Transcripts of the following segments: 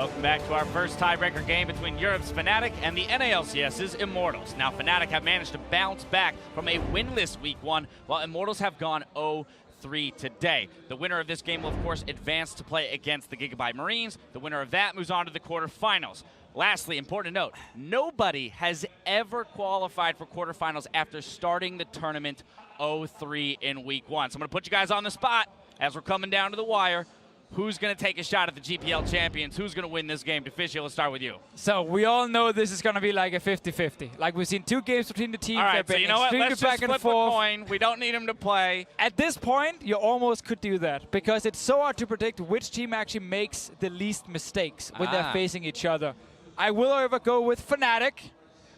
Welcome back to our first tiebreaker game between Europe's Fnatic and the NALCS's Immortals. Now, Fnatic have managed to bounce back from a winless Week 1, while Immortals have gone 0-3 today. The winner of this game will, of course, advance to play against the Gigabyte Marines. The winner of that moves on to the quarterfinals. Lastly, important to note, nobody has ever qualified for quarterfinals after starting the tournament 0-3 in Week 1. So I'm going to put you guys on the spot as we're coming down to the wire. Who's going to take a shot at the GPL champions? Who's going to win this game? Deficio, let's start with you. So we all know this is going to be like a 50-50. Like we've seen 2 games between the teams. All right, so you know what? Let's just flip a coin. We don't need him to play. At this point, you almost could do that because it's so hard to predict which team actually makes the least mistakes when they're facing each other. I will, however, go with Fnatic.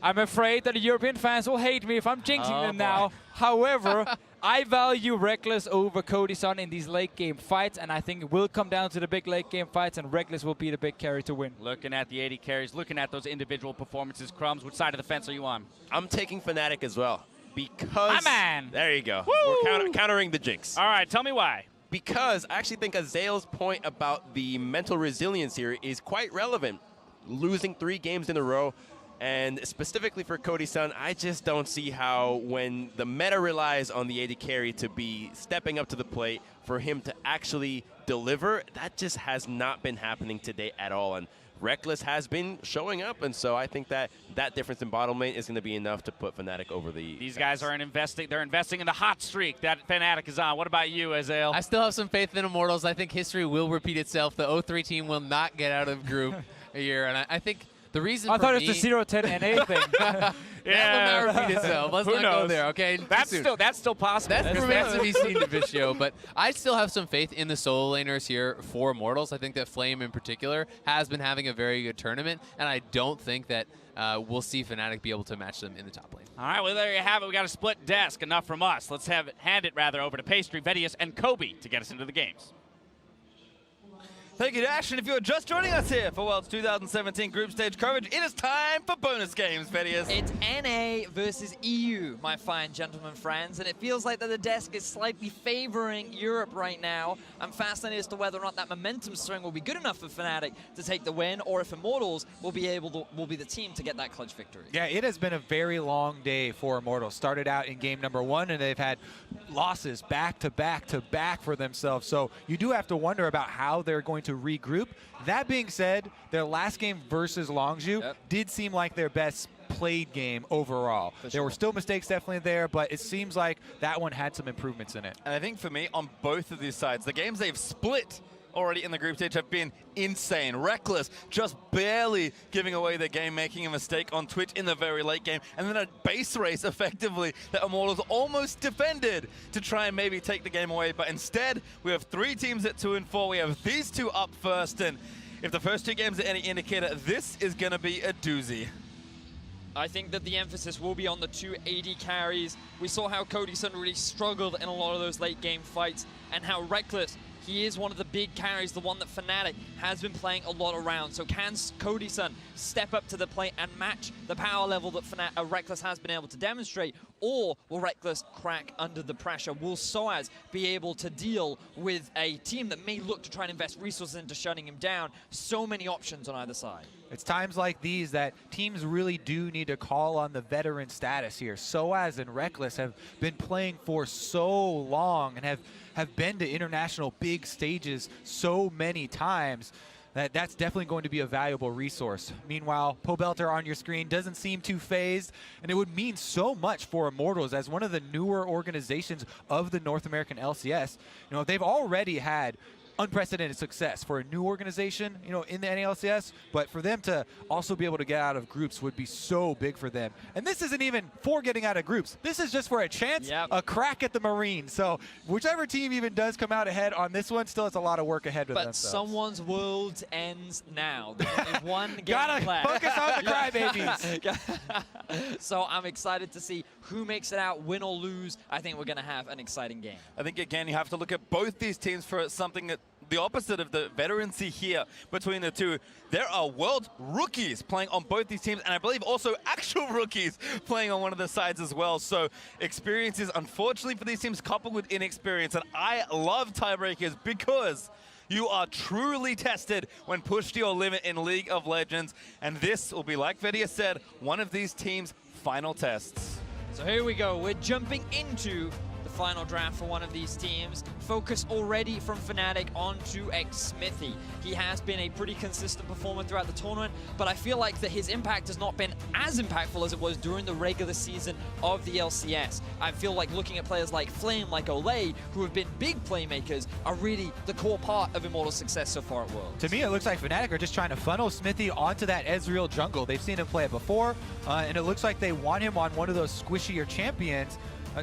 I'm afraid that the European fans will hate me if I'm jinxing them now. However, I value Rekkles over Cody Sun in these late game fights, and I think it will come down to the big late game fights, and Rekkles will be the big carry to win. Looking at the AD carries, looking at those individual performances, Crumbs, which side of the fence are you on? I'm taking Fnatic as well. Because... My man! There you go. Woo! We're countering the jinx. All right, tell me why. Because I actually think Azale's point about the mental resilience here is quite relevant. Losing 3 games in a row, and specifically for Cody Sun, I just don't see how when the meta relies on the AD carry to be stepping up to the plate, for him to actually deliver, that just has not been happening today at all. And Rekkles has been showing up, and so I think that that difference in bottom lane is going to be enough to put Fnatic over the... These guys are they're investing in the hot streak that Fnatic is on. What about you, Ezreal? I still have some faith in Immortals. I think history will repeat itself. The 0-3 team will not get out of group here, and I think the reason I for thought me, it was the 0-10 NA thing. that will not repeat itself. Let's Who not knows? go there, okay? That's still possible. That's remains to be seen, Deficio, but I still have some faith in the solo laners here for Immortals. I think that Flame in particular has been having a very good tournament, and I don't think that we'll see Fnatic be able to match them in the top lane. All right, well, there you have it. We got a split desk. Enough from us. Let's hand it over to Pastry, Vedius, and Kobe to get us into the games. Thank you, Dash, and if you're just joining us here for World's 2017 group stage coverage, it is time for bonus games, Vedius. It's NA versus EU, my fine gentlemen friends, and it feels like that the desk is slightly favoring Europe right now. I'm fascinated as to whether or not that momentum string will be good enough for Fnatic to take the win, or if Immortals will be the team to get that clutch victory. Yeah, it has been a very long day for Immortals. Started out in game number 1, and they've had losses back to back to back for themselves. So you do have to wonder about how they're going to regroup. That being said, their last game versus Longzhu did seem like their best played game overall. There were still mistakes definitely there, but it seems like that one had some improvements in it. And I think for me, on both of these sides, the games they've split already in the group stage have been insane. Rekkles just barely giving away the game, making a mistake on Twitch in the very late game, and then a base race effectively that Immortals almost defended to try and maybe take the game away. But instead, we have 3 teams at 2 and 4. We have these 2 up first, and if the first 2 games are any indicator, this is going to be a doozy. I think that the emphasis will be on the 2 AD carries. We saw how Cody Sun really struggled in a lot of those late game fights, and how Rekkles, he is one of the big carries, the one that Fnatic has been playing a lot around. So can Cody Sun step up to the plate and match the power level that Rekkles has been able to demonstrate? Or will Rekkles crack under the pressure? Will sOAZ be able to deal with a team that may look to try and invest resources into shutting him down? So many options on either side. It's times like these that teams really do need to call on the veteran status here. sOAZ and Rekkles have been playing for so long and have been to international big stages so many times that's definitely going to be a valuable resource. Meanwhile, Pobelter on your screen doesn't seem too phased, and it would mean so much for Immortals as one of the newer organizations of the North American LCS. You know, they've already had unprecedented success for a new organization, you know, in the NALCS, but for them to also be able to get out of groups would be so big for them. And this isn't even for getting out of groups. This is just for a chance, a crack at the Marines. So whichever team even does come out ahead on this one still has a lot of work ahead with but themselves. Someone's world ends now. There's only one game Gotta left. focus on the crybabies. So I'm excited to see who makes it out, win or lose. I think we're going to have an exciting game. I think, again, you have to look at both these teams for something that the opposite of the veterancy here between the 2. There are world rookies playing on both these teams, and I believe also actual rookies playing on one of the sides as well. So experiences, unfortunately for these teams, coupled with inexperience. And I love tiebreakers because You are truly tested when pushed to your limit in League of Legends. And this will be, like Vedia said, one of these teams' final tests. So here we go. We're jumping into the final draft for one of these teams. Focus already from Fnatic onto Xmithie. He has been a pretty consistent performer throughout the tournament, but I feel like that his impact has not been as impactful as it was during the regular season of the LCS. I feel like looking at players like Flame, like Olleh, who have been big playmakers, are really the core part of Immortals' success so far at Worlds. To me, it looks like Fnatic are just trying to funnel Xmithie onto that Ezreal jungle. They've seen him play it before, and it looks like they want him on one of those squishier champions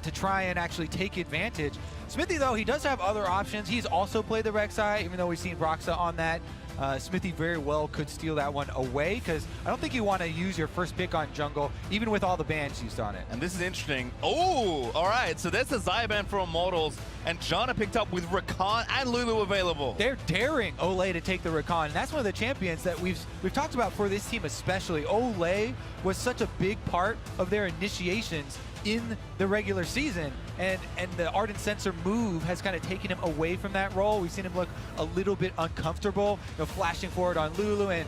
to try and actually take advantage. Xmithie, though, he does have other options. He's also played the Rek'Sai, even though we've seen Broxah on that. Xmithie very well could steal that one away, because I don't think you want to use your first pick on jungle, even with all the bans used on it. And this is interesting. Oh, all right. So there's a Xayah ban for Immortals, and Janna picked up with Rakan and Lulu available. They're daring Olleh to take the Rakan, and that's one of the champions that we've talked about for this team especially. Olleh was such a big part of their initiations in the regular season, and the Ardent Sensor move has kind of taken him away from that role. We've seen him look a little bit uncomfortable, flashing forward on Lulu and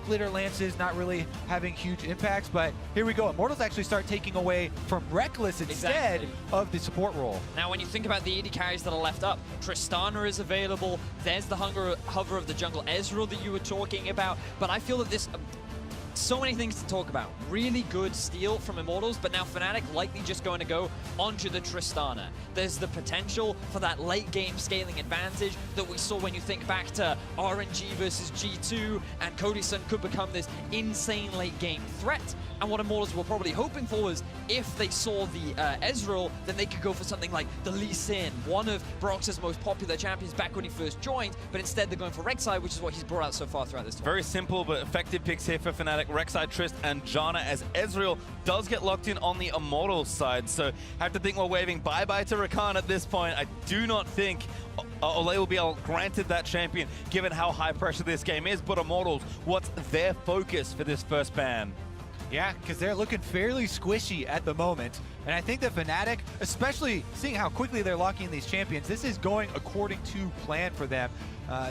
glitter lances not really having huge impacts. But here we go. Immortals actually start taking away from Rekkles instead of the support role. Now, when you think about the AD carries that are left up, Tristana is available. There's the hover of the jungle Ezreal that you were talking about. But I feel that this so many things to talk about. Really good steal from Immortals, but now Fnatic likely just going to go onto the Tristana. There's the potential for that late game scaling advantage that we saw when you think back to RNG versus G2, and Cody Sun could become this insane late game threat. And what Immortals were probably hoping for was if they saw the Ezreal, then they could go for something like the Lee Sin, one of Broxah's most popular champions back when he first joined, but instead they're going for Rek'Sai, which is what he's brought out so far throughout this tournament. Very simple but effective picks here for Fnatic. Rek'Sai, Trist, and Janna, as Ezreal does get locked in on the Immortals side. So have to think we're waving bye-bye to Rakan at this point. I do not think Olleh will be granted that champion, given how high pressure this game is. But Immortals, what's their focus for this first ban? Yeah, because they're looking fairly squishy at the moment. And I think that Fnatic, especially seeing how quickly they're locking these champions, this is going according to plan for them.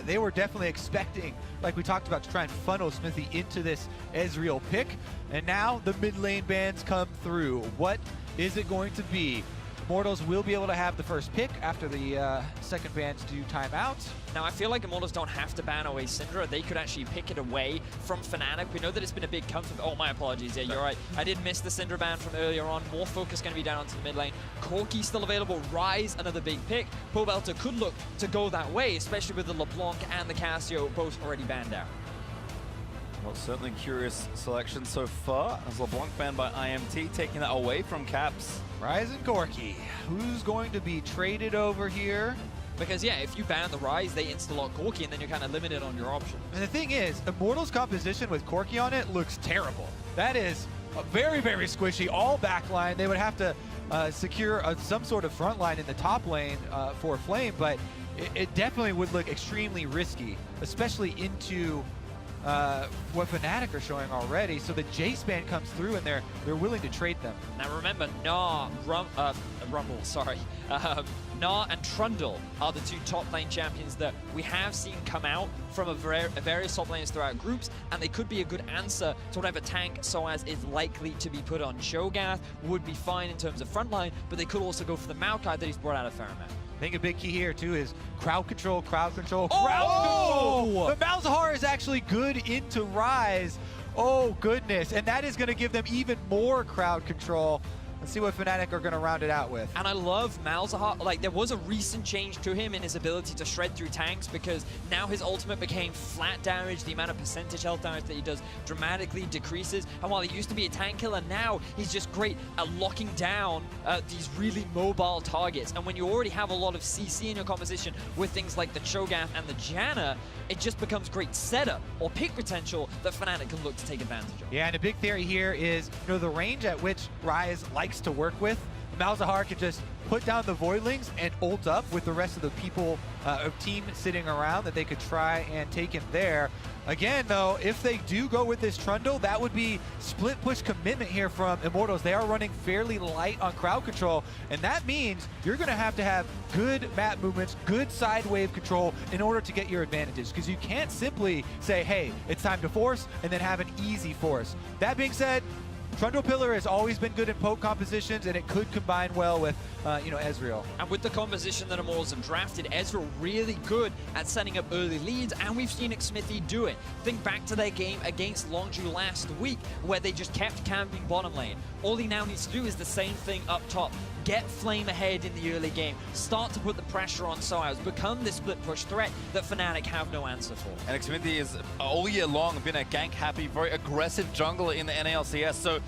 They were definitely expecting, like we talked about, to try and funnel Xmithie into this Ezreal pick. And now the mid lane bans come through. What is it going to be? Immortals will be able to have the first pick after the second bans do timeout. Now, I feel like Immortals don't have to ban away Syndra. They could actually pick it away from Fnatic. We know that it's been a big comfort. Oh, my apologies. Yeah, you're right. I did miss the Syndra ban from earlier on. More focus going to be down onto the mid lane. Corki still available. Ryze, another big pick. Pobelter could look to go that way, especially with the LeBlanc and the Cassio both already banned out. Well, certainly curious selection so far, as LeBlanc banned by IMT, taking that away from Caps. Ryze and Corki. Who's going to be traded over here? Because, yeah, if you ban the Ryze, they insta-lock Corki, and then you're kind of limited on your options. And the thing is, Immortals' composition with Corki on it looks terrible. That is a very, very squishy, all backline. They would have to secure some sort of front line in the top lane for Flame, but it definitely would look extremely risky, especially into what Fnatic are showing already. So the Jace ban comes through, and they're willing to trade them. Now remember, Gnar and Trundle are the two top lane champions that we have seen come out from various top lanes throughout groups, and they could be a good answer to whatever tank sOAZ is likely to be put on. Shogath would be fine in terms of frontline, but they could also go for the Maokai that he's brought out a fair amount. I think a big key here, too, is crowd control, crowd control, crowd control! But Malzahar is actually good into Ryze. Oh, goodness. And that is going to give them even more crowd control. Let's see what Fnatic are going to round it out with. And I love Malzahar. Like, there was a recent change to him in his ability to shred through tanks, because now his ultimate became flat damage. The amount of percentage health damage that he does dramatically decreases. And while he used to be a tank killer, now he's just great at locking down these really mobile targets. And when you already have a lot of CC in your composition with things like the Cho'Gath and the Janna, it just becomes great setup or pick potential that Fnatic can look to take advantage of. Yeah, and a big theory here is, the range at which Ryze likes to work with. Malzahar can just put down the Voidlings and ult up with the rest of the people, team sitting around that they could try and take him there. Again, though, if they do go with this Trundle, that would be split push commitment here from Immortals. They are running fairly light on crowd control, and that means you're going to have good map movements, good side wave control in order to get your advantages, because you can't simply say, hey, it's time to force, and then have an easy force. That being said, Trundle Pillar has always been good in poke compositions, and it could combine well with, Ezreal. And with the composition that Immortals have drafted, Ezreal really good at setting up early leads, and we've seen Xmithie do it. Think back to their game against Longju last week, where they just kept camping bottom lane. All he now needs to do is the same thing up top. Get Flame ahead in the early game, start to put the pressure on sOAZ, become the split push threat that Fnatic have no answer for. And Xmithie is all year long been a gank-happy, very aggressive jungler in the NALCS, so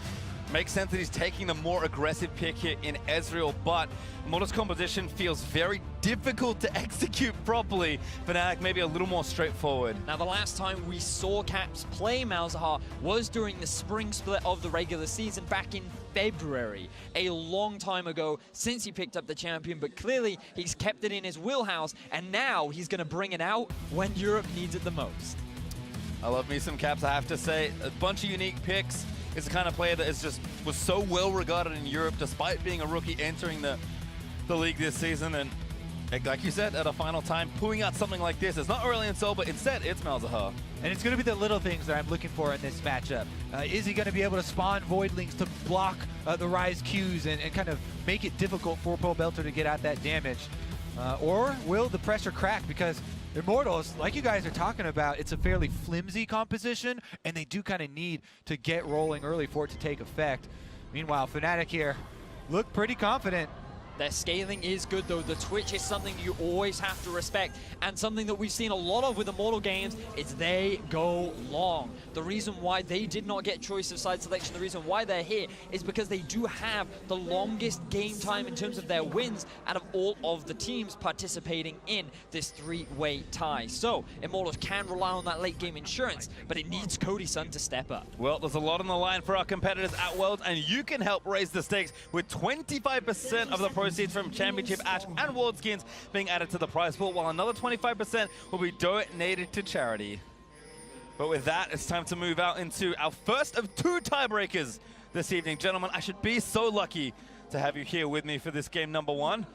makes sense that he's taking the more aggressive pick here in Ezreal, but Immortals' composition feels very difficult to execute properly. Fnatic maybe a little more straightforward. Now, the last time we saw Caps play Malzahar was during the spring split of the regular season back in February, a long time ago since he picked up the champion, but clearly he's kept it in his wheelhouse, and now he's going to bring it out when Europe needs it the most. I love me some Caps, I have to say. A bunch of unique picks. It's the kind of player that was so well regarded in Europe despite being a rookie entering the league this season, and like you said, at a final time, pulling out something like this. It's not Aurelion Sol, but instead it's Malzahar. And it's going to be the little things that I'm looking for in this matchup. Is he going to be able to spawn Voidlings to block the Rise Qs and kind of make it difficult for Pobelter to get out that damage? Or will the pressure crack? Because Immortals, like you guys are talking about, it's a fairly flimsy composition, and they do kind of need to get rolling early for it to take effect. Meanwhile, Fnatic here look pretty confident. Their scaling is good, though. The Twitch is something you always have to respect, and something that we've seen a lot of with Immortal games is they go long. The reason why they did not get choice of side selection, the reason why they're here, is because they do have the longest game time in terms of their wins out of all of the teams participating in this three-way tie. So, Immortals can rely on that late game insurance, but it needs Cody Sun to step up. Well, there's a lot on the line for our competitors at Worlds, and you can help raise the stakes with 25% of the proceeds from Championship Ash and World Skins being added to the prize pool, while another 25% will be donated to charity. But with that, it's time to move out into our first of two tiebreakers this evening. Gentlemen, I should be so lucky to have you here with me for this game number one.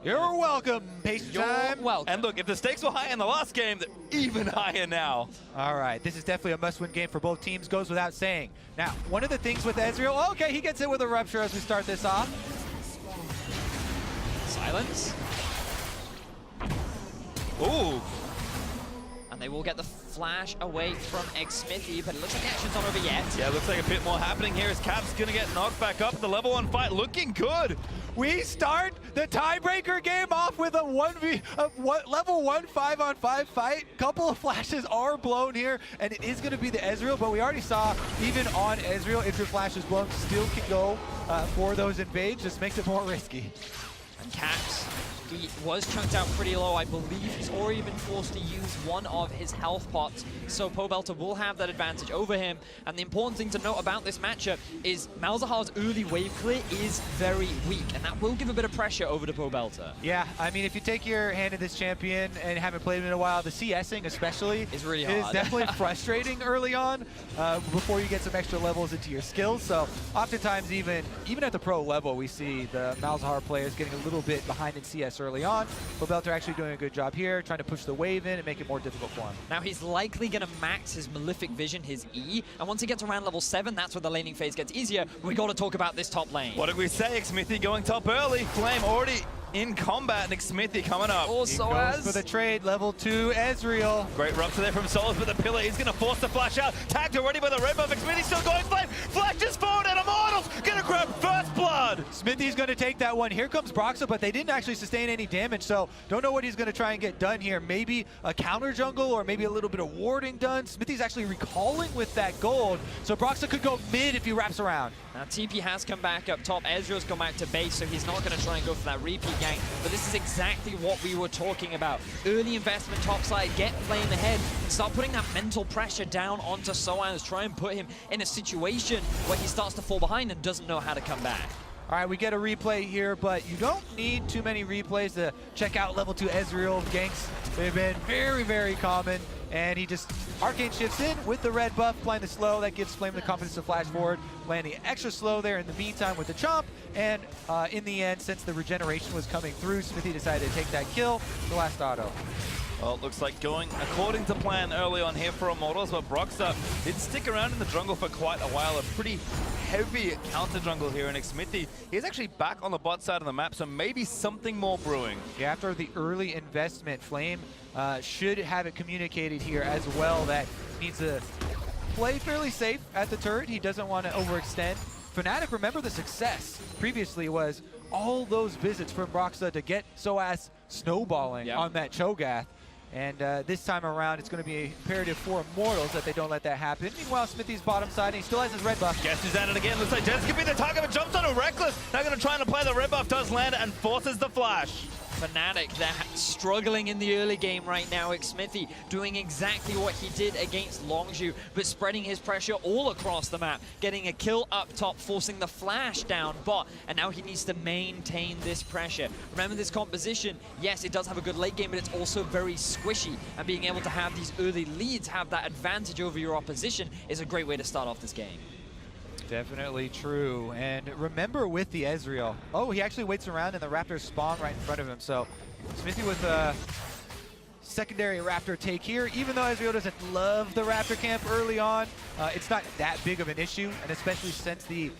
You're welcome, Patient Time. Welcome. And look, if the stakes were high in the last game, they're even higher now. All right, this is definitely a must-win game for both teams, goes without saying. Now, one of the things with Ezreal, okay, he gets hit with a Rupture as we start this off. Silence. Ooh. And they will get the flash away from Xmithie, but it looks like the action's not over yet. Yeah, looks like a bit more happening here as Cap's gonna get knocked back up. The level 1 fight looking good. We start the tiebreaker game off with a level 1 5-on-5 fight. Couple of flashes are blown here, and it is going to be the Ezreal, but we already saw even on Ezreal, if your flash is blown, still can go for those invades. Just makes it more risky. And Caps, he was chunked out pretty low. I believe he's already been forced to use one of his health pots, so Pobelter will have that advantage over him. And the important thing to note about this matchup is Malzahar's early wave clear is very weak, and that will give a bit of pressure over to Pobelter. Yeah, I mean, if you take your hand in this champion and haven't played him in a while, the CSing especially is really hard. Is definitely frustrating early on before you get some extra levels into your skills. So oftentimes, even at the pro level, we see the Malzahar players getting a little bit behind in CS early on. Pobelter actually doing a good job here, trying to push the wave in and make it more difficult for him. Now he's likely going to max his Malefic Vision, his E, and once he gets around level 7, that's where the laning phase gets easier. We got to talk about this top lane. What did we say? Xmithie going top early. Flame already in combat, and Xmithie coming up. Also goes for the trade, level 2 Ezreal. Great rupture there from sOAZ, but the pillar is going to force the flash out. Tagged already by the red buff. Xmithie still going Flame. Flashes forward, and Immortals going to grab first blood. Xmithie's going to take that one. Here comes Broxah, but they didn't actually sustain any damage, so don't know what he's going to try and get done here. Maybe a counter jungle or maybe a little bit of warding done. Xmithie's actually recalling with that gold, so Broxah could go mid if he wraps around. Now TP has come back up top. Ezreal's gone back to base, so he's not going to try and go for that repeat gank. But this is exactly what we were talking about. Early investment topside, get Flame ahead, and start putting that mental pressure down onto sOAZ. Try and put him in a situation where he starts to fall behind and doesn't know how to come back. All right, we get a replay here, but you don't need too many replays to check out level 2 Ezreal ganks. They've been very, very common. And he just Arcane shifts in with the red buff, playing the slow. That gives Flame the confidence to flash forward, landing extra slow there in the meantime with the chomp. And in the end, since the regeneration was coming through, Xmithie decided to take that kill, the last auto. Well, it looks like going according to plan early on here for Immortals, but Broxah did stick around in the jungle for quite a while. A pretty heavy counter jungle here in Xmithie. He's actually back on the bot side of the map, so maybe something more brewing. Yeah, after the early investment, Flame should have it communicated here as well that he needs to play fairly safe at the turret. He doesn't want to overextend. Fnatic, remember the success previously was all those visits from Broxah to get sOAZ snowballing on that Cho'Gath. And this time around, it's going to be imperative for Immortals that they don't let that happen. Meanwhile, Xmithie's bottom side, and he still has his red buff. Guess who's at it again? Looks like Jesiz could be the target, but jumps on a Rekkles. Now going to try and apply the red buff, does land and forces the flash. Fnatic, they're struggling in the early game right now. Xmithie doing exactly what he did against Longzhu, but spreading his pressure all across the map, getting a kill up top, forcing the flash down bot, and now he needs to maintain this pressure. Remember this composition, yes, it does have a good late game, but it's also very squishy, and being able to have these early leads, have that advantage over your opposition, is a great way to start off this game. Definitely true. And remember with the Ezreal, oh, he actually waits around and the Raptors spawn right in front of him. So Xmithie with a secondary Raptor take here. Even though Ezreal doesn't love the Raptor camp early on, it's not that big of an issue. And especially since the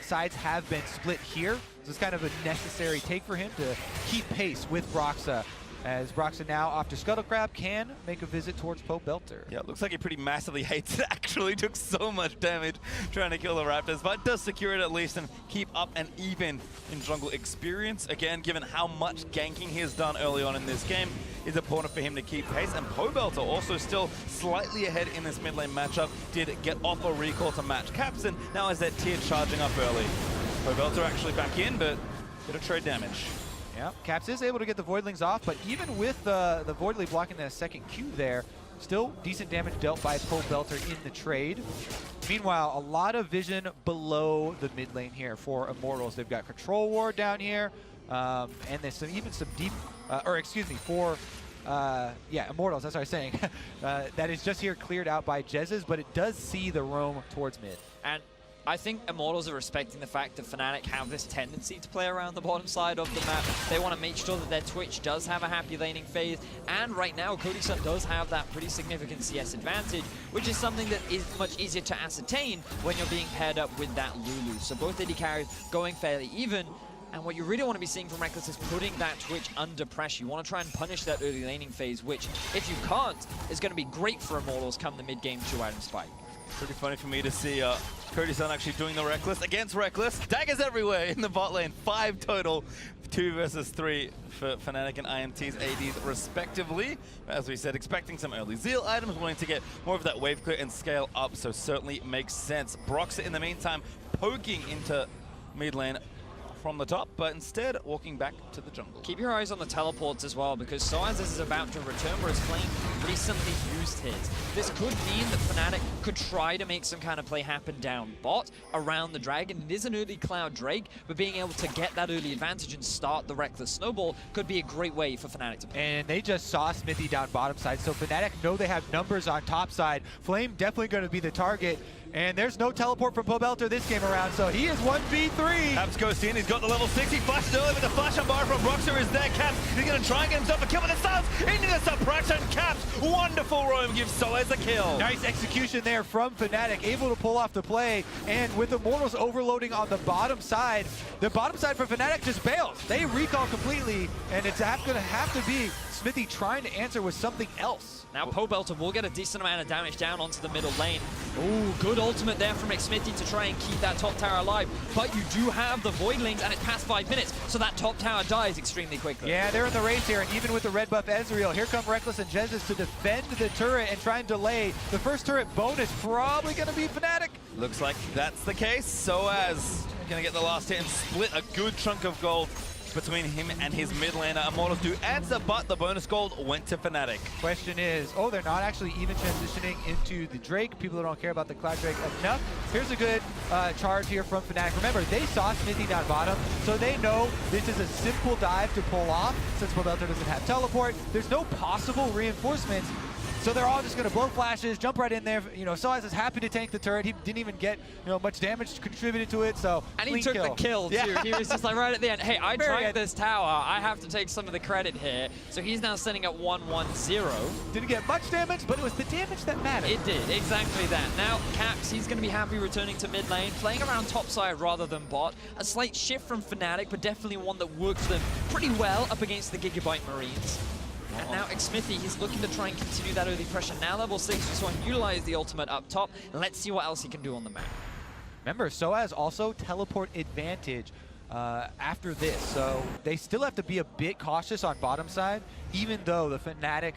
sides have been split here, so it's kind of a necessary take for him to keep pace with Broxah. As Broxah now off to Scuttlecrab can make a visit towards Pobelter. Yeah, it looks like he pretty massively hates it. Actually took so much damage trying to kill the Raptors, but does secure it at least and keep up and even in jungle experience. Again, given how much ganking he has done early on in this game, it's important for him to keep pace. And Pobelter also still slightly ahead in this mid lane matchup. Did get off a recall to match Capson. Now is that tier charging up early. Pobelter actually back in, but bit of trade damage. Yeah, Caps is able to get the Voidlings off, but even with the Voidly blocking the second Q there, still decent damage dealt by Pobelter in the trade. Meanwhile, a lot of vision below the mid lane here for Immortals. They've got Control Ward down here, and there's even some deep, for Immortals, that's what I was saying. That is just here cleared out by Jesiz, but it does see the roam towards mid. And I think Immortals are respecting the fact that Fnatic have this tendency to play around the bottom side of the map. They want to make sure that their Twitch does have a happy laning phase, and right now Cody Sun does have that pretty significant CS advantage, which is something that is much easier to ascertain when you're being paired up with that Lulu. So both AD carries going fairly even, and what you really want to be seeing from Rekkles is putting that Twitch under pressure. You want to try and punish that early laning phase, which, if you can't, is going to be great for Immortals come the mid-game 2-item spike. Pretty funny for me to see Cody Sun actually doing the Rekkles against Rekkles. Daggers everywhere in the bot lane. 5 total. 2 versus 3 for Fnatic and IMT's ADs respectively. As we said, expecting some early Zeal items, wanting to get more of that wave clear and scale up, so certainly makes sense. Broxah in the meantime poking into mid lane from the top, but instead walking back to the jungle. Keep your eyes on the teleports as well, because sOAZ is about to return, whereas Flame recently used his. This could mean that Fnatic could try to make some kind of play happen down bot around the dragon. It is an early Cloud Drake, but being able to get that early advantage and start the Rekkles snowball could be a great way for Fnatic to play. And they just saw Xmithie down bottom side, so Fnatic know they have numbers on top side. Flame definitely going to be the target. And there's no teleport from Pobelter this game around, so he is 1v3. Caps goes in, he's got the level 6, he flashes early, but the flash on bar from Broxah is there. Caps, he's going to try and get himself a kill, but the Suns into the suppression. Caps, wonderful roam, gives sOAZ a kill. Nice execution there from Fnatic, able to pull off the play, and with Immortals overloading on the bottom side for Fnatic just bails. They recall completely, and it's going to have to be Xmithie trying to answer with something else. Now Pobelter will get a decent amount of damage down onto the middle lane. Ooh, good ultimate there from Xmithie to try and keep that top tower alive. But you do have the Voidlings, and it's past 5 minutes, so that top tower dies extremely quickly. Yeah, they're in the race here, and even with the red buff Ezreal, here come Rekkles and Jesiz to defend the turret and try and delay. The first turret bonus probably going to be Fnatic. Looks like that's the case. sOAZ going to get the last hit and split a good chunk of gold between him and his mid laner. Immortals do answer, but the bonus gold went to Fnatic. Question is, oh, they're not actually even transitioning into the Drake. People don't care about the Cloud Drake enough. Here's a good charge here from Fnatic. Remember, they saw Xmithie down bottom, so they know this is a simple dive to pull off. Since Pobelter doesn't have teleport, there's no possible reinforcements. So they're all just going to blow flashes, jump right in there. You know, sOAZ is happy to tank the turret. He didn't even get, you know, much damage contributed to it. So and he took the kill too. Yeah. He was just like right at the end. Hey, I drank this tower. I have to take some of the credit here. So he's now sitting at 1-1-0. Didn't get much damage, but it was the damage that mattered. It did, exactly that. Now, Caps, he's going to be happy returning to mid lane, playing around top side rather than bot. A slight shift from Fnatic, but definitely one that works them pretty well up against the Gigabyte Marines. And now Xmithie, he's looking to try and continue that early pressure. Now level 6, so utilize the ultimate up top. Let's see what else he can do on the map. Remember, sOAZ also teleport advantage after this, so they still have to be a bit cautious on bottom side, even though the Fnatic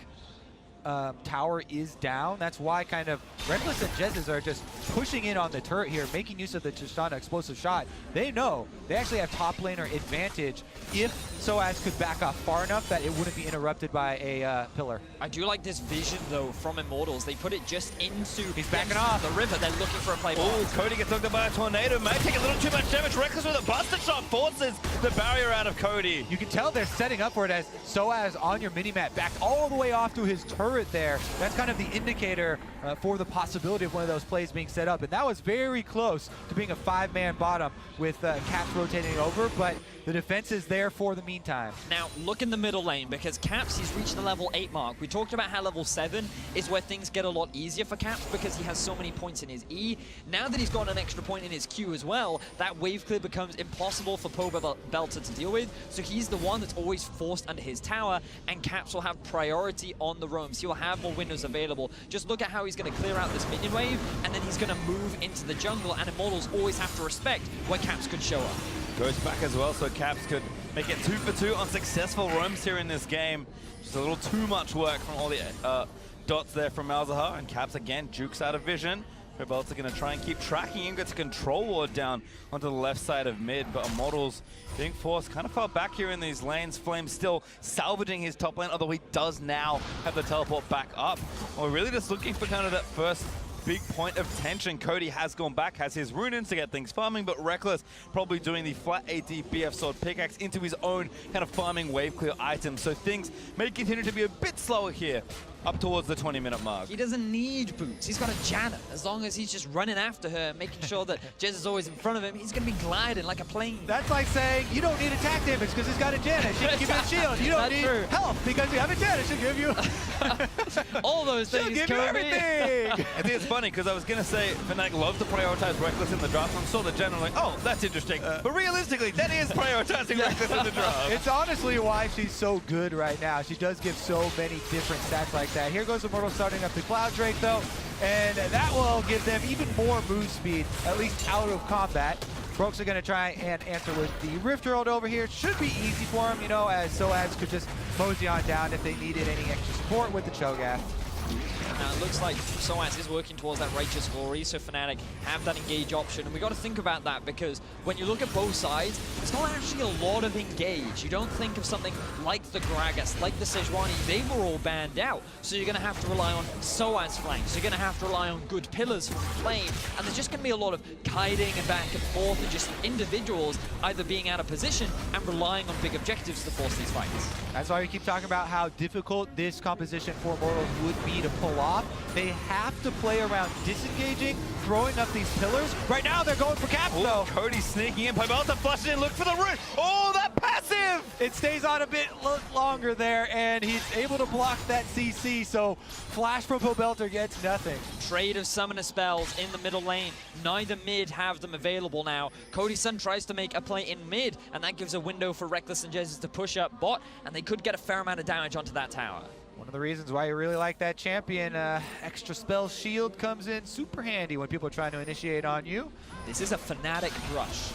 tower is down. That's why kind of Rekkles and Jesiz are just pushing in on the turret here, making use of the Tristana explosive shot. They know they actually have top laner advantage if sOAZ could back off far enough that it wouldn't be interrupted by a pillar. I do like this vision, though, from Immortals. They put it just into the river. They're looking for a play. Oh, Cody gets knocked out by a tornado. Might take a little too much damage. Rekkles with a buster shot forces the barrier out of Cody. You can tell they're setting up for it as sOAZ on your mini-map, backed all the way off to his turret there. That's kind of the indicator for the possibility of one of those plays being set up. And that was very close to being a 5-man bottom with Caps rotating over, but the defense is there for the meantime. Now, look in the middle lane, because Caps, he's reached the level 8 mark. We talked about how level 7 is where things get a lot easier for Caps because he has so many points in his E. Now that he's got an extra point in his Q as well, that wave clear becomes impossible for Pobelter to deal with. So he's the one that's always forced under his tower, and Caps will have priority on the roams. He will have more windows available. Just look at how he's going to clear out this minion wave, and then he's going to move into the jungle, and Immortals always have to respect where Caps could show up. Goes back as well, so Caps could make it 2 for 2 on successful roams here in this game. Just a little too much work from all the dots there from Malzahar, and Caps again jukes out of vision. Pobelter going to try and keep tracking him, gets a control ward down onto the left side of mid, but Immortals being forced kind of far back here in these lanes. Flame still salvaging his top lane, although he does now have the teleport back up. We're really just looking for kind of that first big point of tension. Cody has gone back, has his rune-ins to get things farming, but Rekkles probably doing the flat AD BF sword pickaxe into his own kind of farming wave clear item. So things may continue to be a bit slower here up towards the 20-minute mark. He doesn't need boots. He's got a Janna. As long as he's just running after her, making sure that Jez is always in front of him, he's going to be gliding like a plane. That's like saying you don't need attack damage because he's got a Janna. She can give you a shield. You don't need health because you have a Janna. She'll give you all those things. She'll give you everything. I think it's funny because I was going to say Fnatic love to prioritize Rekkles in the draft. I saw the Janna like, oh, that's interesting. But realistically, that is prioritizing Rekkles in the draft. It's honestly why she's so good right now. She does give so many different stats like that. Here goes Immortals starting up the Cloud Drake though, and that will give them even more move speed, at least out of combat. Broxah going to try and answer with the Rift Herald over here. Should be easy for him, you know, as sOAZ could just mosey on down if they needed any extra support with the Cho'Gath. Now it looks like sOAZ is working towards that Righteous Glory, so Fnatic have that engage option, and we got to think about that because when you look at both sides, it's not actually a lot of engage. You don't think of something like the Gragas, like the Sejuani, they were all banned out, so you're going to have to rely on sOAZ flanks, you're going to have to rely on good pillars from Flame, and there's just going to be a lot of kiting and back and forth, and just individuals either being out of position and relying on big objectives to force these fights. That's why we keep talking about how difficult this composition for Immortals would be to pull off. They have to play around disengaging, throwing up these pillars. Right now, they're going for Caps, though. Cody sneaking in. Pobelter flushes in, look for the root. Oh, that passive! It stays on a bit longer there, and he's able to block that CC, so flash from Pobelter gets nothing. Trade of summoner spells in the middle lane. Neither mid have them available now. Cody Sun tries to make a play in mid, and that gives a window for Rekkles and Jesiz to push up bot, and they could get a fair amount of damage onto that tower. One of the reasons why you really like that champion, extra spell shield comes in super handy when people are trying to initiate on you. This is a Fnatic rush.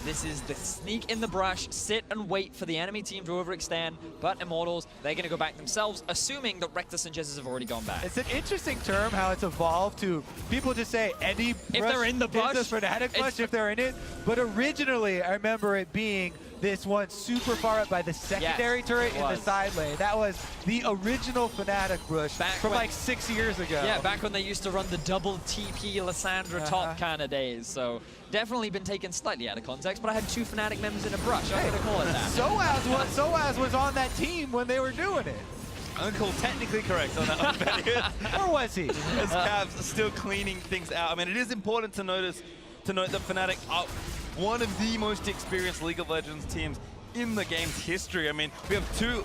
This is the sneak in the brush, sit and wait for the enemy team to overextend, but Immortals, they're going to go back themselves, assuming that Rek'Sai and Jesiz have already gone back. It's an interesting term how it's evolved to people just say any If they're in the bush, is a Fnatic bush if they're in it. But originally, I remember it being this one super far up by the secondary turret in the side lane. That was the original Fnatic bush from like 6 years ago. Yeah, back when they used to run the double TP Lissandra top kind of days. So definitely been taken slightly out of context, but I had 2 Fnatic members in a brush. I'm going to call it that. sOAZ was on that team when they were doing it. Uncle technically correct on that one. Or was he? As Cavs still cleaning things out. I mean, it is important to note that Fnatic are one of the most experienced League of Legends teams in the game's history. I mean, we have 2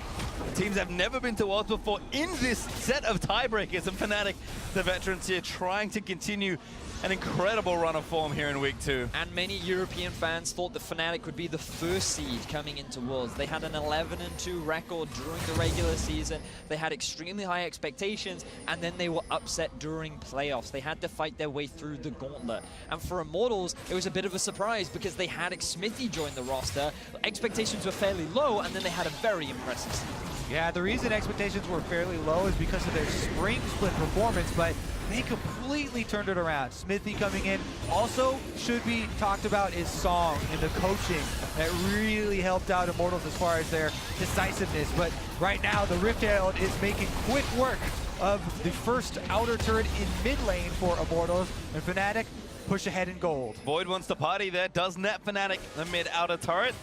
teams that have never been to Worlds before in this set of tiebreakers, and Fnatic, the veterans here, trying to continue an incredible run of form here in week 2. And many European fans thought that Fnatic would be the first seed coming into Worlds. They had an 11-2 record during the regular season. They had extremely high expectations, and then they were upset during playoffs. They had to fight their way through the gauntlet. And for Immortals, it was a bit of a surprise because they had Xmithie join the roster. Expectations were fairly low, and then they had a very impressive season. Yeah, the reason expectations were fairly low is because of their spring split performance, but they completely turned it around. Xmithie coming in. Also should be talked about is Song and the coaching that really helped out Immortals as far as their decisiveness. But right now, the Rift Herald is making quick work of the first outer turret in mid lane for Immortals, and Fnatic push ahead in gold. Void wants to party there, does net Fnatic the mid outer turret.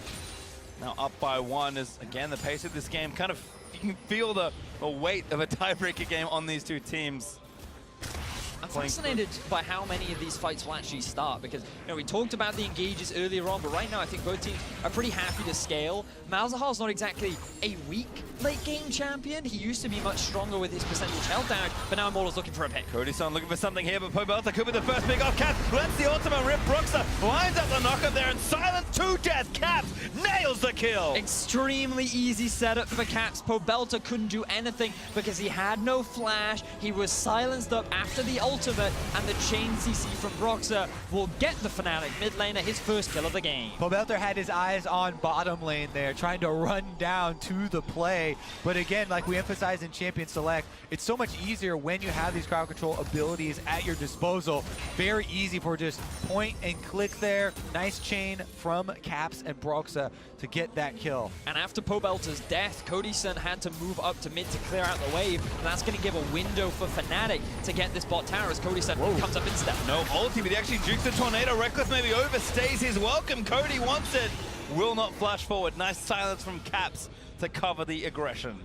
Now up by 1 is, again, the pace of this game. Kind of, you can feel the weight of a tiebreaker game on these 2 teams. I'm fascinated by how many of these fights will actually start because, we talked about the engages earlier on, but right now I think both teams are pretty happy to scale. Malzahar's not exactly a weak late game champion. He used to be much stronger with his percentage health damage, but now Immortals looking for a pick. Cody Sun looking for something here, but Pobelter could be the first pick off. Caps lets the ultimate rip. Broxah lines up the knockup there and silence to death. Caps nails the kill. Extremely easy setup for Caps. Pobelter couldn't do anything because he had no flash. He was silenced up after the ultimate, and the chain CC from Broxah will get the Fnatic mid laner his first kill of the game. Pobelter had his eyes on bottom lane there, trying to run down to the play. But again, like we emphasize in Champion Select, it's so much easier when you have these crowd control abilities at your disposal. Very easy for just point and click there. Nice chain from Caps and Broxah to get that kill. And after Pobelter's death, Cody Sun had to move up to mid to clear out the wave, and that's going to give a window for Fnatic to get this bot tower as Cody Sun comes up instead. No ulti, but he actually jukes the tornado. Rekkles maybe overstays his welcome. Cody wants it. Will not flash forward. Nice silence from Caps to cover the aggression.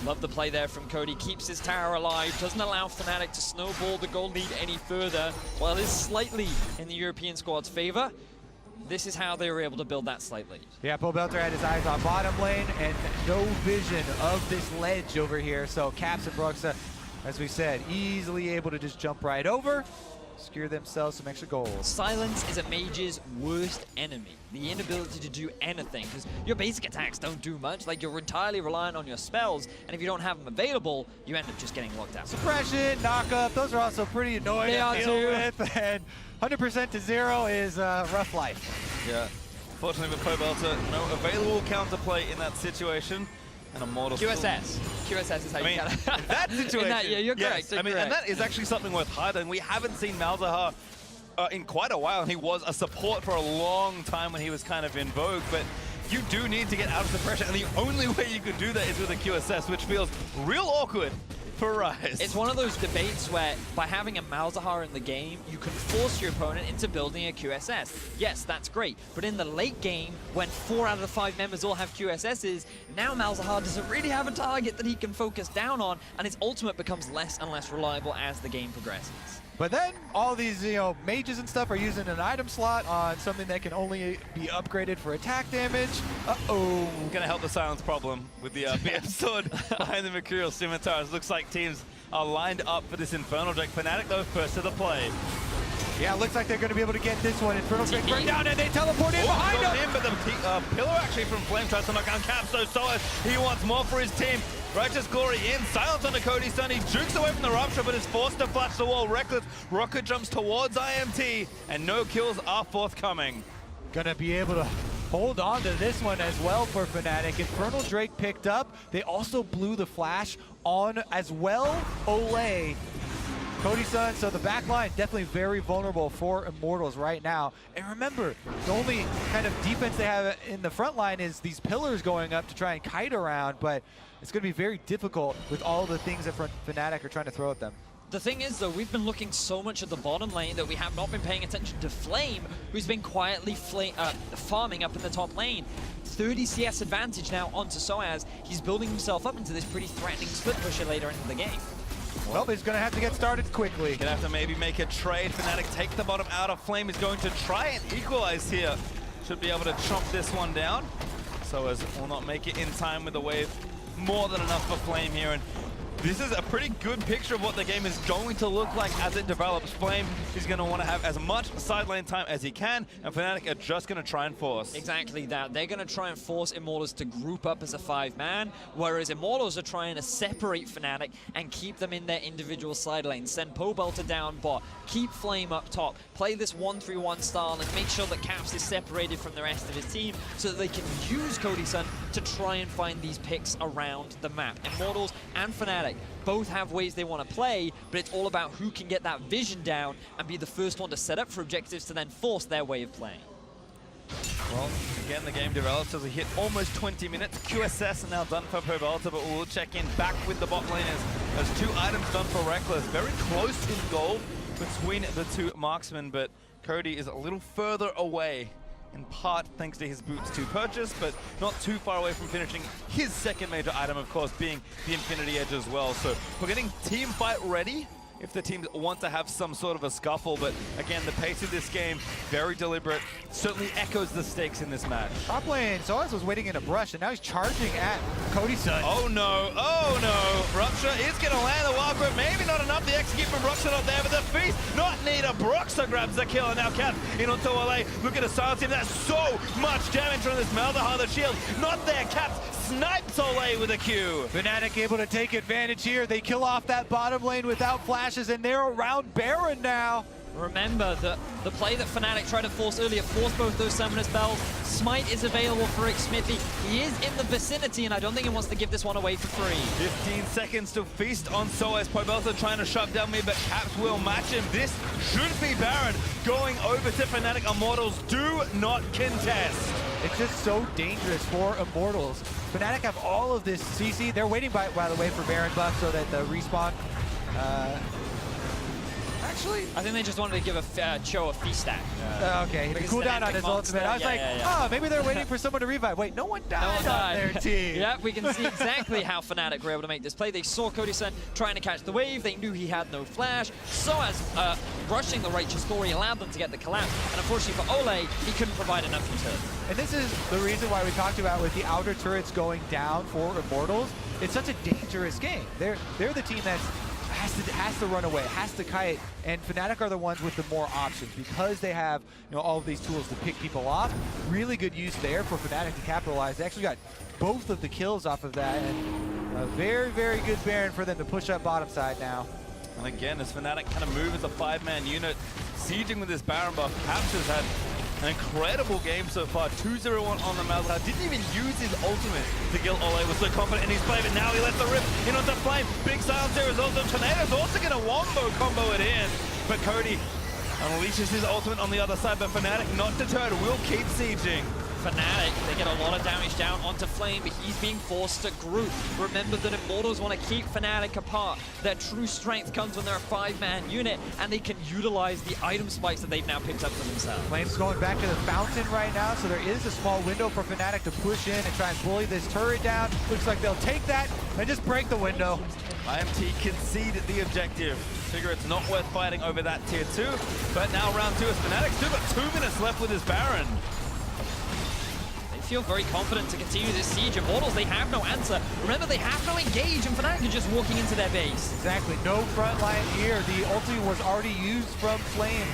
Love the play there from Cody. Keeps his tower alive. Doesn't allow Fnatic to snowball the gold lead any further. While it is slightly in the European squad's favor, this is how they were able to build that slight lead. Yeah, Pobelter had his eyes on bottom lane and no vision of this ledge over here. So Caps and Broxah, as we said, easily able to just jump right over, secure themselves some extra gold. Silence is a mage's worst enemy. The inability to do anything, because your basic attacks don't do much. Like, you're entirely reliant on your spells, and if you don't have them available, you end up just getting locked out. Suppression, knockup, those are also pretty annoying to deal with, and 100% to 0 is a rough life. Yeah. Fortunately for Pobelter, no available counterplay in that situation. And Immortals QSS. QSS is how you get it. In that situation. Yeah, you're correct. I mean, and that is actually something worth highlighting. We haven't seen Malzahar in quite a while, and he was a support for a long time when he was kind of in vogue, but you do need to get out of the pressure, and the only way you can do that is with a QSS, which feels real awkward for Rise. It's one of those debates where by having a Malzahar in the game, you can force your opponent into building a QSS. Yes, that's great, but in the late game, when 4 out of the 5 members all have QSSs, now Malzahar doesn't really have a target that he can focus down on, and his ultimate becomes less and less reliable as the game progresses. But then all these, mages and stuff are using an item slot on something that can only be upgraded for attack damage. Uh-oh. Gonna help the silence problem with the BM sword behind the Mercurial Scimitars. Looks like teams are lined up for this Infernal Drake. Fnatic, though, first to the play. Yeah, looks like they're going to be able to get this one. Infernal Drake right down, and they teleport in behind him. But the pillar actually from Flame tries to knock down Caps, so sOAZ, he wants more for his team. Righteous Glory in, silence on the Cody Sun. He jukes away from the Rupture, but is forced to flash the wall. Rekkles, rocket jumps towards IMT, and no kills are forthcoming. gonna be able to hold on to this one as well for Fnatic. Infernal Drake picked up. They also blew the flash on as well. Olleh, Cody Sun, so the back line definitely very vulnerable for Immortals right now. And remember, the only kind of defense they have in the front line is these pillars going up to try and kite around, but it's going to be very difficult with all the things that Fnatic are trying to throw at them. The thing is, though, we've been looking so much at the bottom lane that we have not been paying attention to Flame, who's been quietly farming up in the top lane. 30 CS advantage now onto sOAZ. He's building himself up into this pretty threatening split pusher later into the game. Well, he's going to have to get started quickly. Gonna have to maybe make a trade. Fnatic take the bottom out of Flame. Is going to try and equalize here. Should be able to chomp this one down. sOAZ will not make it in time with the wave. More than enough for Flame here. And this is a pretty good picture of what the game is going to look like as it develops. Flame is going to want to have as much side lane time as he can, and Fnatic are just going to try and force. Exactly that. They're going to try and force Immortals to group up as a 5-man, whereas Immortals are trying to separate Fnatic and keep them in their individual side lanes. Send Pobelter down bot, keep Flame up top, play this 1-3-1 style, and make sure that Caps is separated from the rest of his team so that they can use Cody Sun to try and find these picks around the map. Immortals and Fnatic both have ways they want to play, but it's all about who can get that vision down and be the first one to set up for objectives to then force their way of playing. Well, again, the game develops as we hit almost 20 minutes. QSS now done for Pobelter, but we'll check in back with the bot laners. There's 2 items done for Rekkles. Very close in gold between the 2 marksmen, but Cody is a little further away, in part thanks to his boots to purchase, but not too far away from finishing his second major item, of course, being the Infinity Edge as well. So we're getting team fight ready if the teams want to have some sort of a scuffle, but again, the pace of this game, very deliberate, certainly echoes the stakes in this match. Top lane, sOAZ was waiting in a brush, and now he's charging at Cody Sun. Oh no, Broxah is going to land the wild grip, maybe not enough, the execute from Broxah not there, but the feast not needed. Broxah grabs the kill, and now Cap in onto Olleh, looking to silence him. That's so much damage from this Maldahar, the shield not there. Cap snipes Olleh with a Q. Fnatic able to take advantage here. They kill off that bottom lane without flashes, and they're around Baron now. Remember that the play that Fnatic tried to force earlier forced both those Summoner spells. Smite is available for Xmithie. He is in the vicinity, and I don't think he wants to give this one away for free. 15 seconds to feast on sOAZ. Pobelter trying to shut down me, but Caps will match him. This should be Baron going over to Fnatic. Immortals do not contest. It's just so dangerous for Immortals. Fnatic have all of this CC. They're waiting, by the way, for Baron buff so that the respawn... Actually, I think they just wanted to give Cho a feast stack. Okay, the cooldown on his ultimate. I was oh, maybe they're waiting for someone to revive. Wait, no one died on their team. Yeah, we can see exactly how Fnatic were able to make this play. They saw Cody Sun trying to catch the wave. They knew he had no flash. sOAZ rushing the Righteous Glory allowed them to get the collapse. And unfortunately for Olleh, he couldn't provide enough return. And this is the reason why we talked about with the outer turrets going down for Immortals. It's such a dangerous game. They're the team that's has to run away, has to kite, and Fnatic are the ones with the more options because they have all of these tools to pick people off. Really good use there for Fnatic to capitalize. They actually got both of the kills off of that, and a very, very good Baron for them to push up bottom side now. And again, as Fnatic kind of move as a 5-man unit, sieging with this Baron buff, Caps has had an incredible game so far. 2-0-1 on the Maldahar. Didn't even use his ultimate to kill Olleh. Was so confident in his play, but now he lets the rip in onto Flame. Big silence there is also. Tornado's also going to wombo combo it in. But Cody unleashes his ultimate on the other side, but Fnatic not deterred, will keep sieging. Fnatic, they get a lot of damage down onto Flame, but he's being forced to group. Remember that Immortals want to keep Fnatic apart. Their true strength comes when they're a 5-man unit, and they can utilize the item spikes that they've now picked up for themselves. Flame's going back to the fountain right now, so there is a small window for Fnatic to push in and try and bully this turret down. Looks like they'll take that and just break the window. IMT concede the objective. Figure it's not worth fighting over that tier 2, but now round 2 is Fnatic. Still got 2 minutes left with his Baron. Feel very confident to continue this siege. Immortals, they have no answer. Remember, they have no engage, and Fnatic are just walking into their base. Exactly, no front line here. The ulti was already used from Flame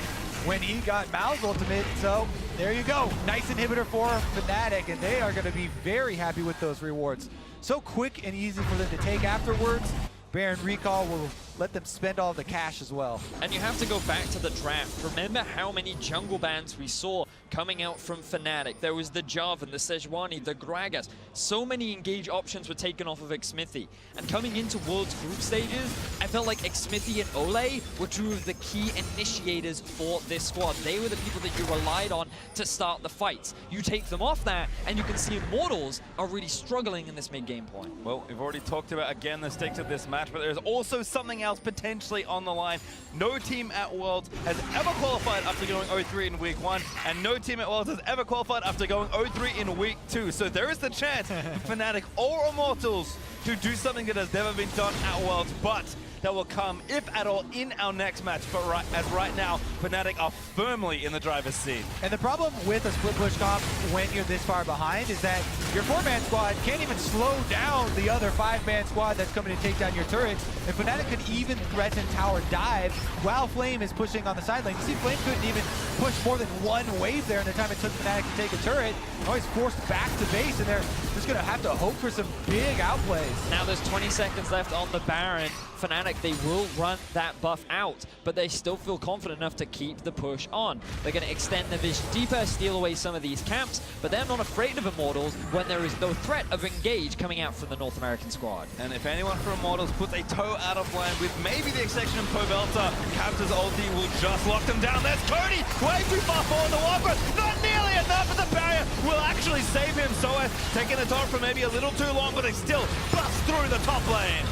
when he got Mao's ultimate, so there you go. Nice inhibitor for Fnatic, and they are going to be very happy with those rewards. So quick and easy for them to take afterwards. Baron recall will let them spend all the cash as well. And you have to go back to the draft. Remember how many jungle bans we saw coming out from Fnatic. There was the Jarvan, the Sejuani, the Gragas. So many engage options were taken off of Xmithie. And coming into World's group stages, I felt like Xmithie and Olleh were two of the key initiators for this squad. They were the people that you relied on to start the fights. You take them off that, and you can see Immortals are really struggling in this mid-game point. Well, we've already talked about, again, the stakes of this match, but there's also something else potentially on the line. No team at Worlds has ever qualified after going 0-3 in week 1, and no team at Worlds has ever qualified after going 0-3 in week 2. So there is the chance for Fnatic or Immortals to do something that has never been done at Worlds, but that will come, if at all, in our next match. But right now, Fnatic are firmly in the driver's seat. And the problem with a split push comp when you're this far behind is that your 4-man squad can't even slow down the other 5-man squad that's coming to take down your turrets. And Fnatic could even threaten tower dive while Flame is pushing on the side lane. You see, Flame couldn't even push more than one wave there in the time it took Fnatic to take a turret. Always forced back to base, and they're just going to have to hope for some big outplays. Now there's 20 seconds left on the Baron. Fnatic, they will run that buff out, but they still feel confident enough to keep the push on. They're going to extend the vision deeper, steal away some of these camps, but they're not afraid of Immortals when there is no threat of engage coming out from the North American squad. And if anyone from Immortals puts a toe out of line with maybe the exception of Pobelter, Captain's ulti will just lock them down. There's Cody, way too far forward the Walker, not nearly enough, but the barrier will actually save him. sOAZ taking the torrent for maybe a little too long, but they still bust through the top lane.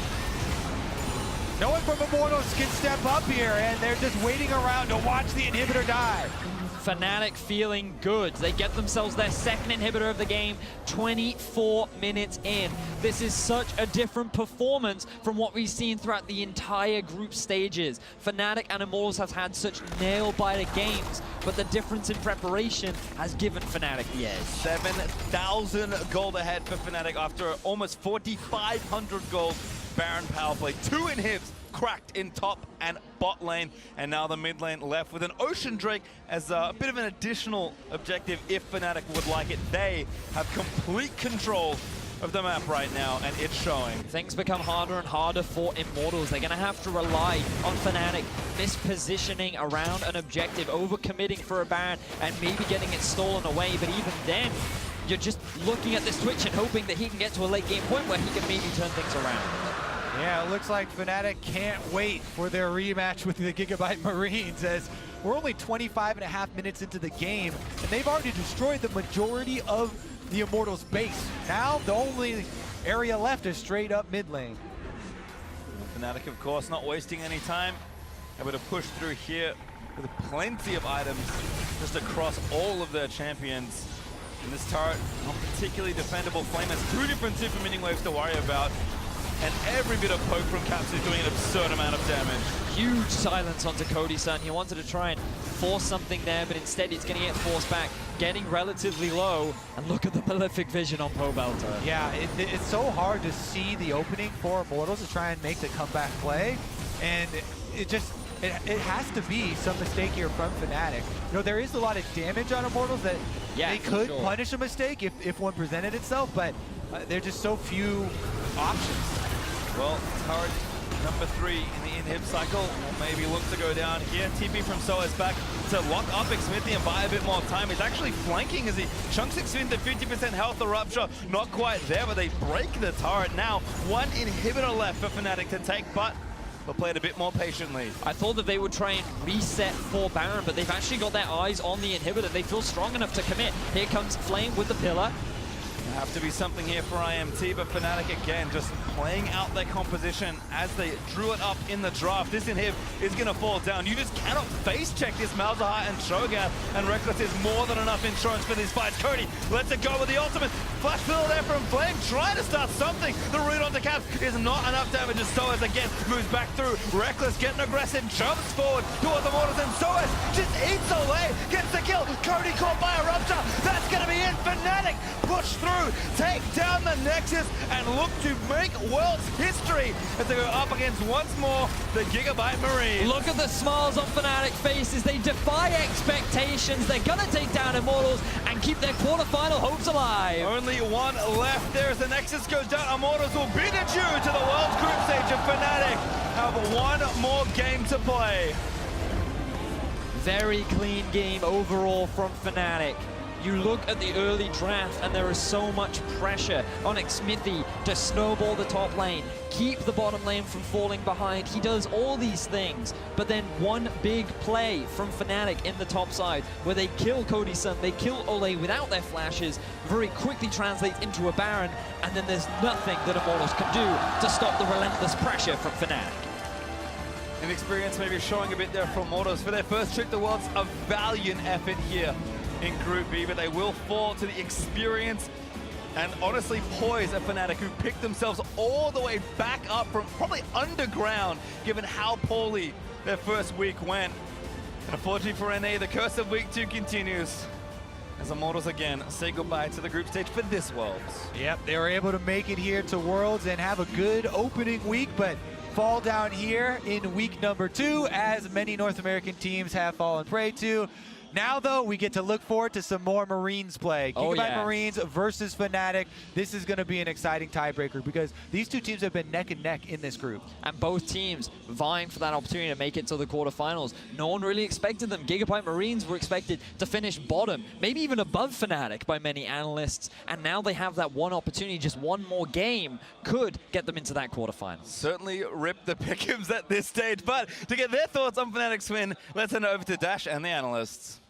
No one from Immortals can step up here, and they're just waiting around to watch the inhibitor die. Fnatic feeling good. They get themselves their second inhibitor of the game 24 minutes in. This is such a different performance from what we've seen throughout the entire group stages. Fnatic and Immortals have had such nail-biter games, but the difference in preparation has given Fnatic the edge. 7,000 gold ahead for Fnatic after almost 4,500 gold Baron power play. 2 inhibs cracked in top and bot lane, and now the mid lane left with an Ocean Drake as a bit of an additional objective if Fnatic would like it. They have complete control of the map right now, and it's showing. Things become harder and harder for Immortals. They're going to have to rely on Fnatic mispositioning around an objective, overcommitting for a Baron, and maybe getting it stolen away. But even then, you're just looking at this Twitch and hoping that he can get to a late game point where he can maybe turn things around. Yeah, it looks like Fnatic can't wait for their rematch with the Gigabyte Marines, as we're only 25.5 minutes into the game, and they've already destroyed the majority of the Immortals base. Now, the only area left is straight up mid lane. Fnatic, of course, not wasting any time. Able to push through here with plenty of items just across all of their champions. And this turret, not particularly defendable. Flame has 2 different super minion waves to worry about. And every bit of poke from Caps is doing an absurd amount of damage. Huge silence onto Cody Sun. He wanted to try and force something there, but instead he's going to get forced back, getting relatively low. And look at the prolific vision on Pobelter. Yeah, it's so hard to see the opening for Immortals to try and make the comeback play. And it has to be some mistake here from Fnatic. You know, there is a lot of damage on Immortals that they could punish a mistake if one presented itself, but there are just so few options. Well, turret number 3 in the inhib cycle will maybe look to go down here. TP from sOAZ back to lock up Xmithie and buy a bit more time. He's actually flanking as he chunks Xmithie to 50% health. The Rupture not quite there, but they break the turret. Now, 1 inhibitor left for Fnatic to take, but they'll play it a bit more patiently. I thought that they would try and reset for Baron, but they've actually got their eyes on the inhibitor. They feel strong enough to commit. Here comes Flame with the pillar. Have to be something here for IMT, but Fnatic again just playing out their composition as they drew it up in the draft. This inhib is going to fall down. You just cannot face check this Malzahar and Cho'Gath, and Rekkles is more than enough insurance for these fights. Cody lets it go with the ultimate. Flash fill there from Flame, trying to start something. The root onto Caps is not enough damage as sOAZ again moves back through. Rekkles getting aggressive, jumps forward towards the Immortals, and sOAZ just eats Olleh, gets the kill. Cody caught by a Rupture. That's going to be it. Fnatic push through, take down the Nexus, and look to make World's history as they go up against once more the Gigabyte Marines. Look at the smiles on Fnatic faces. They defy expectations. They're going to take down Immortals and keep their quarterfinal hopes alive. Only 1 left there as the Nexus goes down. Immortals will beat it due to the World's group stage, of Fnatic have 1 more game to play. Very clean game overall from Fnatic. You look at the early draft and there is so much pressure on Xmithie to snowball the top lane, keep the bottom lane from falling behind. He does all these things, but then one big play from Fnatic in the top side where they kill Cody Sun, they kill Olleh without their flashes, very quickly translates into a Baron, and then there's nothing that Immortals can do to stop the relentless pressure from Fnatic. Inexperience maybe showing a bit there from Immortals for their first trip to Worlds. A valiant effort here in Group B, but they will fall to the experience and honestly poise a Fnatic who picked themselves all the way back up from probably underground, given how poorly their first week went. And unfortunately for NA, the curse of week 2 continues as Immortals again say goodbye to the group stage for this Worlds. Yep, they were able to make it here to Worlds and have a good opening week, but fall down here in week number 2, as many North American teams have fallen prey to. Now, though, we get to look forward to some more Marines play. Gigabyte Marines versus Fnatic. This is going to be an exciting tiebreaker because these two teams have been neck and neck in this group. And both teams vying for that opportunity to make it to the quarterfinals. No one really expected them. Gigabyte Marines were expected to finish bottom, maybe even above Fnatic by many analysts. And now they have that one opportunity, just one more game could get them into that quarterfinal. Certainly rip the Pick'ems at this stage, but to get their thoughts on Fnatic's win, let's send it over to Dash and the analysts.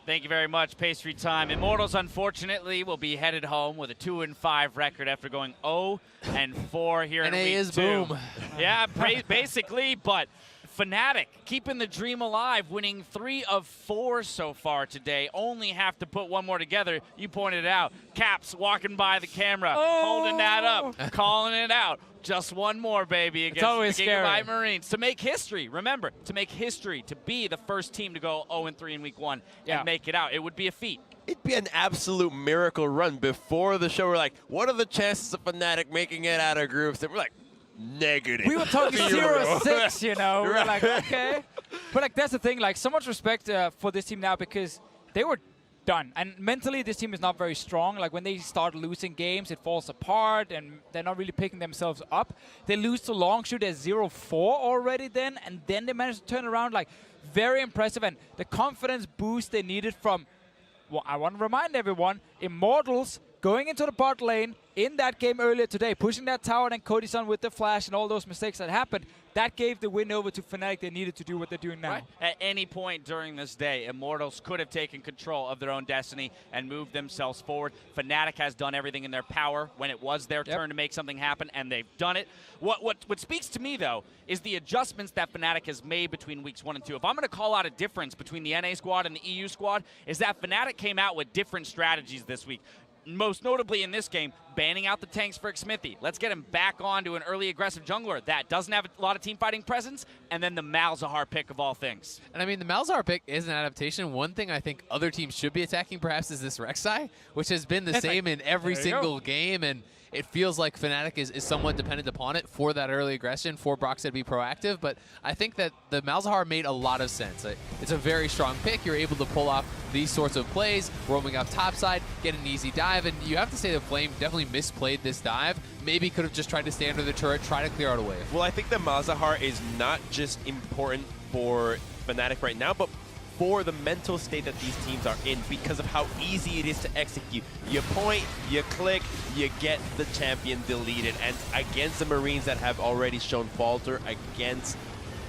Thank you very much, Pastry Time. Immortals, unfortunately, will be headed home with a 2-5 record after going 0-4 here in NA week is 2. boom. Yeah, basically, but Fnatic keeping the dream alive, winning 3 of 4 so far today. Only have to put one more together. You pointed it out. Caps walking by the camera, holding that up, calling it out. Just one more, baby, against the Gigabyte Marines. To make history, remember, to make history, to be the first team to go 0-3 in week 1 and make it out. It would be a feat. It'd be an absolute miracle run. Before the show, we're like, what are the chances of Fnatic making it out of groups? And we're like, negative. We were talking 0-6, you know. We were like, okay. But like, that's the thing. Like, so much respect for this team now because they were done. And mentally, this team is not very strong. Like, when they start losing games, it falls apart, and they're not really picking themselves up. They lose to Longshoot at 0-4 already then, and then they managed to turn around. Like, very impressive. And the confidence boost they needed from, well, I want to remind everyone, Immortals going into the bot lane in that game earlier today, pushing that tower, and then Cody Sun with the flash and all those mistakes that happened. That gave the win over to Fnatic. They needed to do what they're doing now. Right. At any point during this day, Immortals could have taken control of their own destiny and moved themselves forward. Fnatic has done everything in their power when it was their turn to make something happen, and they've done it. What speaks to me, though, is the adjustments that Fnatic has made between weeks 1 and 2. If I'm going to call out a difference between the NA squad and the EU squad, is that Fnatic came out with different strategies this week. Most notably in this game, banning out the tanks for Xmithie. Let's get him back onto an early aggressive jungler that doesn't have a lot of team fighting presence, and then the Malzahar pick of all things. And I mean, the Malzahar pick is an adaptation. One thing I think other teams should be attacking perhaps is this Rek'Sai, which has been the same in every single game, and it feels like Fnatic is somewhat dependent upon it for that early aggression, for Broxah to be proactive, but I think that the Malzahar made a lot of sense. It's a very strong pick. You're able to pull off these sorts of plays, roaming up topside, get an easy dive, and you have to say the Flame definitely misplayed this dive. Maybe could have just tried to stay under the turret, try to clear out a wave. Well, I think the Malzahar is not just important for Fnatic right now, but for the mental state that these teams are in because of how easy it is to execute. You point, you click, you get the champion deleted. And against the Marines that have already shown falter, against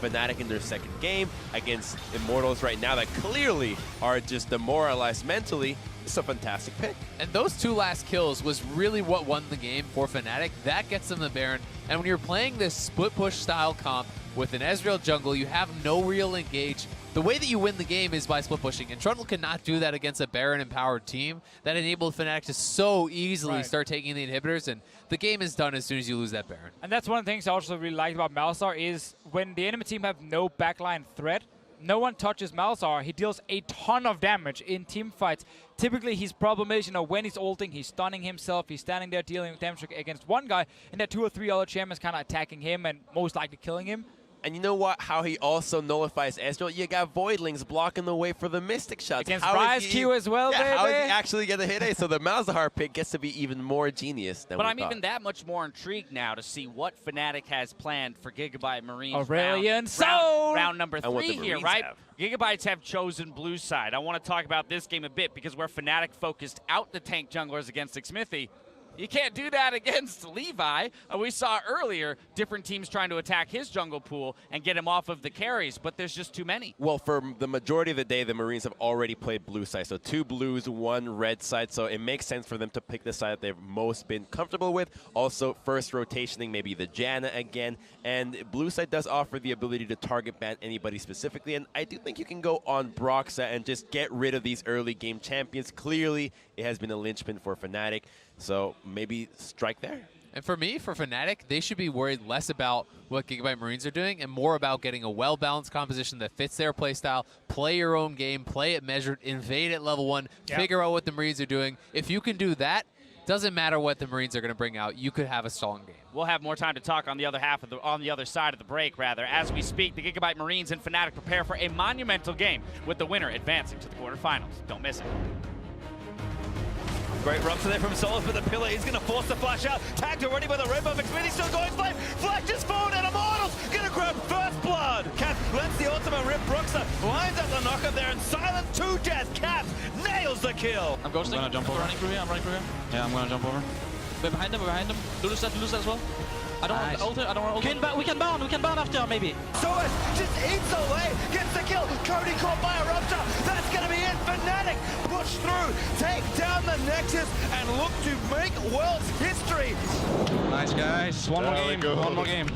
Fnatic in their second game, against Immortals right now that clearly are just demoralized mentally, it's a fantastic pick. And those 2 last kills was really what won the game for Fnatic. That gets them the Baron. And when you're playing this split push style comp with an Ezreal jungle, you have no real engage. The way that you win the game is by split pushing, and Trundle cannot do that against a Baron-empowered team. That enabled Fnatic to so easily start taking the inhibitors, and the game is done as soon as you lose that Baron. And that's one of the things I also really like about Malzahar is when the enemy team have no backline threat, no one touches Malzahar. He deals a ton of damage in team fights. Typically, his problem is, you know, when he's ulting, he's stunning himself, he's standing there dealing damage against one guy, and there are 2 or 3 other champions kind of attacking him and most likely killing him. And you know what? How he also nullifies Ezreal. You got Voidlings blocking the way for the Mystic shots. Against How is Rise he- Q as well, yeah, baby. how is he actually going to hit A? So the Malzahar pick gets to be even more genius than But we I'm thought. even that much more intrigued now to see what Fnatic has planned for Gigabyte Marines Aurelion Soul! round number And what 3 the here, Marines right? have. Gigabytes have chosen blue side. I want to talk about this game a bit because where Fnatic focused out the tank junglers against Xmithie, you can't do that against Levi. We saw earlier different teams trying to attack his jungle pool and get him off of the carries, but there's just too many. Well, for the majority of the day, the Marines have already played blue side. So 2 blues, 1 red side. So it makes sense for them to pick the side that they've most been comfortable with. Also, first rotationing maybe the Janna again. And blue side does offer the ability to target ban anybody specifically. And I do think you can go on Broxah and just get rid of these early game champions. Clearly, it has been a linchpin for Fnatic. So maybe strike there. And for me, for Fnatic, they should be worried less about what Gigabyte Marines are doing and more about getting a well-balanced composition that fits their playstyle. Play your own game, play it measured, invade at level 1, figure out what the Marines are doing. If you can do that, doesn't matter what the Marines are going to bring out. You could have a stalling game. We'll have more time to talk on the other half of on the other side of the break, rather. As we speak, the Gigabyte Marines and Fnatic prepare for a monumental game with the winner advancing to the quarterfinals. Don't miss it. Great rupture there from sOAZ, but the pillar is going to force the flash out. Tagged already by the red buff. Xmithie still going flame. Flash is forward and Immortals going to grab first blood. Cap lets the ultimate rip. Broxah lines up the knockup there and silence 2 Jazz. Cap nails the kill. I'm ghosting. I'm gonna jump over. running through here. I'm running through here. Yeah, I'm gonna jump over. We're behind them. We're behind them. Lulu set as well. I don't want to ult it. I don't want to ult it. We can burn after, maybe. sOAZ just eats Olleh, gets the kill. Cody caught by a rupture. That's going to be it. Fnatic push through, take down the Nexus, and look to make world's history. Nice, guys. One more game.